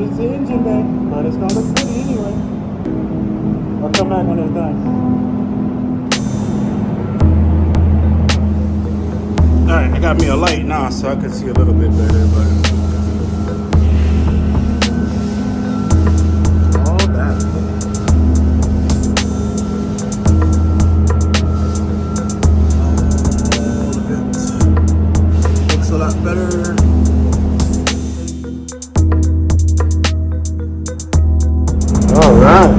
it's the engine bay, but it's gonna look pretty anyway. I'll come back when it's done. Alright, I got me a light now so I can see a little bit better, but all that. Looks a lot better. Alright.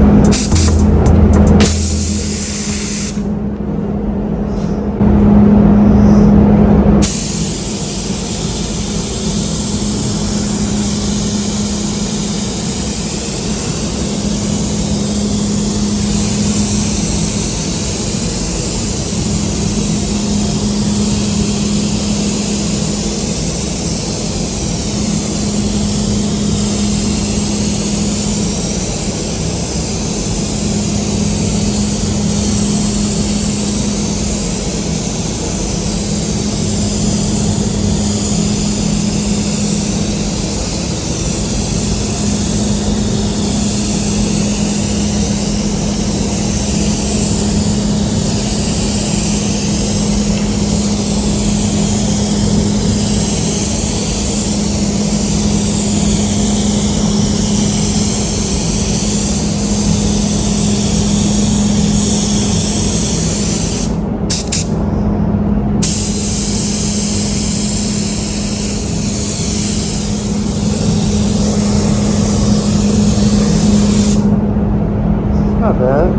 Not bad.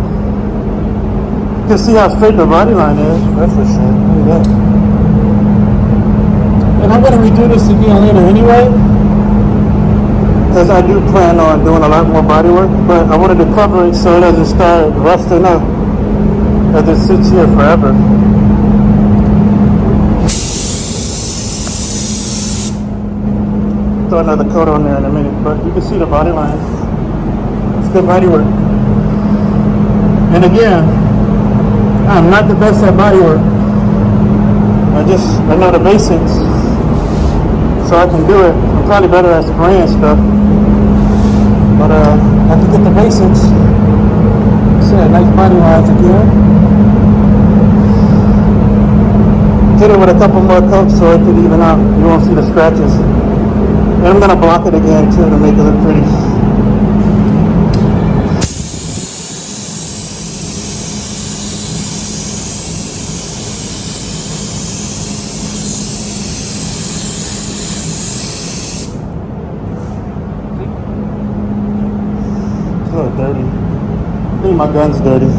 You can see how straight the body line is, that's for sure. Look at that. And I'm going to redo this again later anyway, because I do plan on doing a lot more body work, but I wanted to cover it so it doesn't start rusting up as it sits here forever. Throw another coat on there in a minute, but you can see the body lines. It's good body work. And again, I'm not the best at body work. I know the basics, so I can do it. I'm probably better at spraying stuff, but I can get the basics. See that nice body lines again. Hit it with a couple more coats so it could even out. You won't see the scratches. And I'm gonna block it again too to make it look pretty. It's a little dirty. I think my gun's dirty. Is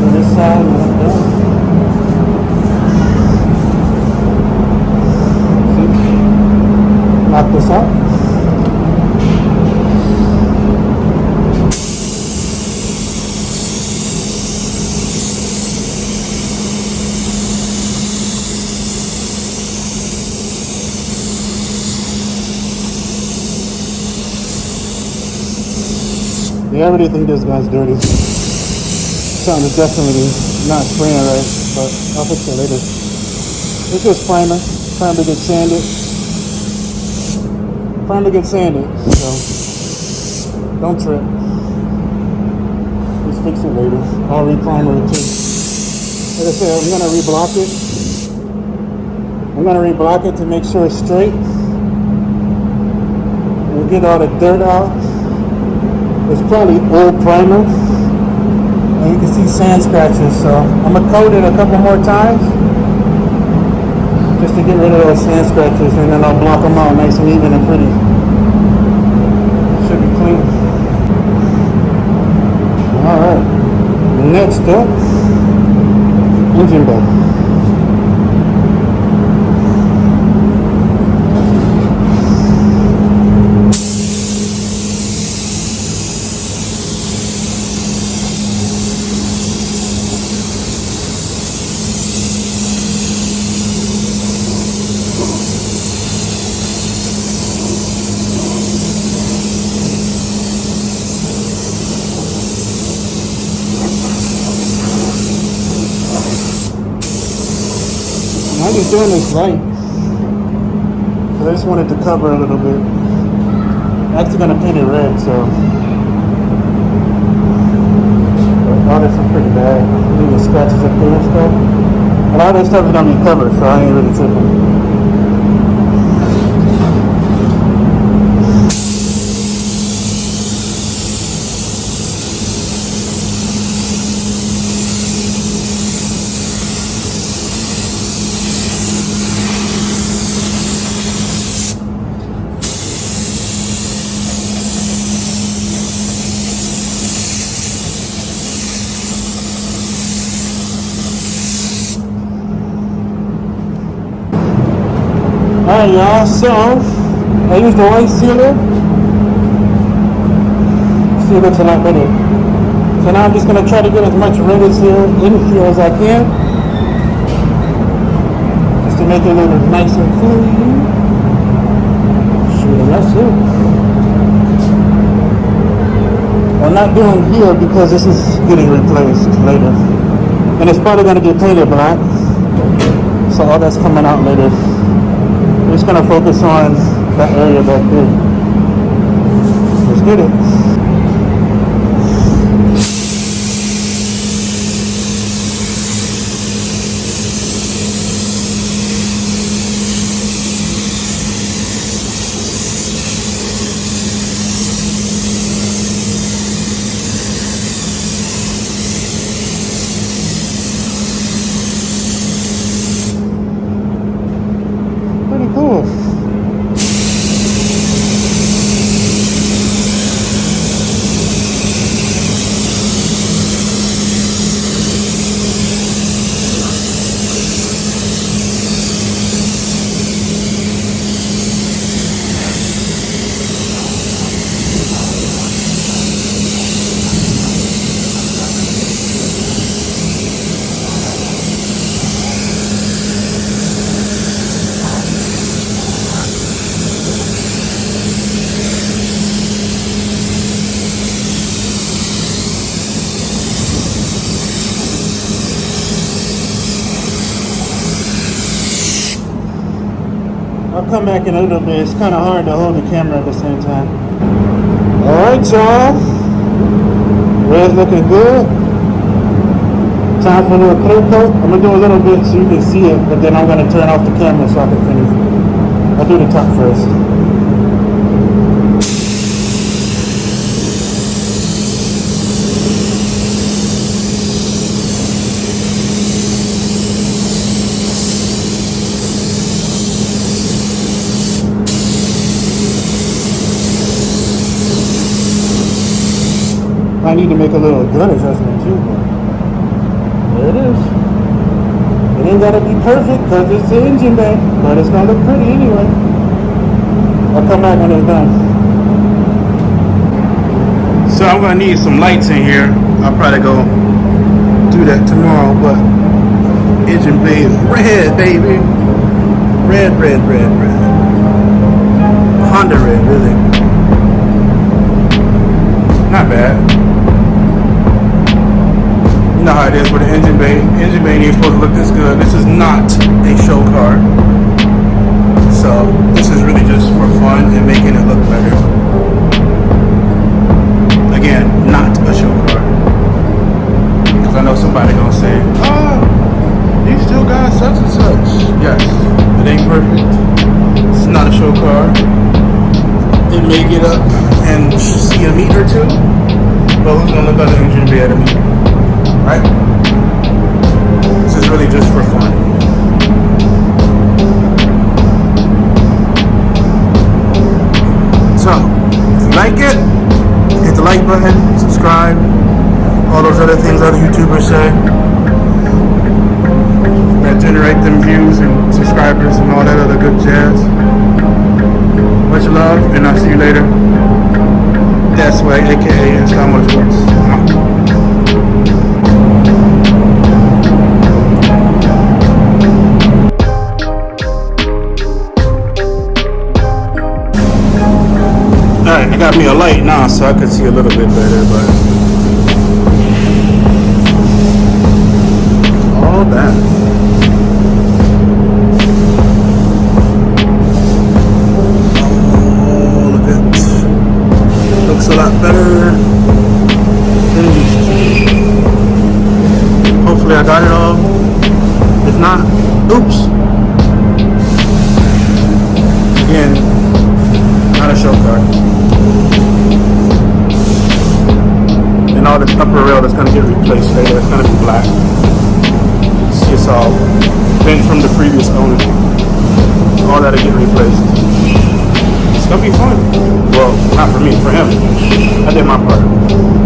on this side and like that. See? Knock this out. Yeah, I already think this gun's dirty. Something is definitely not spraying right, but I'll fix it later. It's just primer. Primer gets sanded. Primer gets sanded, so don't trip. Just fix it later. I'll re-primer it too. Like I said, I'm gonna reblock it. I'm gonna reblock it to make sure it's straight. We'll get all the dirt out. It's probably old primer, and you can see sand scratches, so I'm going to coat it a couple more times just to get rid of those sand scratches, and then I'll block them out nice and even and pretty. Should be clean. Alright, next up, engine bay. I'm just doing this right. I just wanted to cover a little bit. I'm actually gonna paint it red, so all this is pretty bad. Even scratches up there and stuff. A lot of this stuff is gonna be covered, so I ain't really tripping. Alright y'all, so I used the white sealer. See, it looks a lot better. So now I'm just gonna try to get as much red as here in here as I can. Just to make it look nice and clean. Sure, that's it. I'm not doing here because this is getting replaced later. And it's probably gonna get painted black. So all that's coming out later. I'm just gonna focus on that area back there. Let's get it. Pretty cool. I'll come back in a little bit. It's kind of hard to hold the camera at the same time. Alright y'all, red's looking good. Time for a little clear coat. I'm going to do a little bit so you can see it, but then I'm going to turn off the camera so I can finish. I'll do the top first. I need to make a little gun adjustment too, but there it is. It ain't gotta be perfect because it's the engine bay, but it's gonna look pretty anyway. I'll come back when it's done. So I'm gonna need some lights in here. I'll probably go do that tomorrow, but engine bay is red, baby. Red, red, red, red. Honda red, really. Not bad. You know how it is with the engine bay. Engine bay ain't supposed to look this good. This is not a show car. So this is really just for fun and making it look better. Again, not a show car. Because I know somebody gonna say, oh, you still got such and such. Yes, it ain't perfect. It's not a show car. It may get up and see a meter or two, but who's gonna look at the engine bay at a meter? Right? This is really just for fun. So, if you like it, hit the like button, subscribe, all those other things other YouTubers say that generate them views and subscribers and all that other good jazz. Much love, and I'll see you later. That's why, aka Instagram Sports. Alright, I got me a light now so I can see a little bit better, but all that. this upper rail that's gonna get replaced later. It's gonna be black. It's all bent from the previous owner. All that'll get replaced. It's gonna be fun. Well, not for me, for him. I did my part.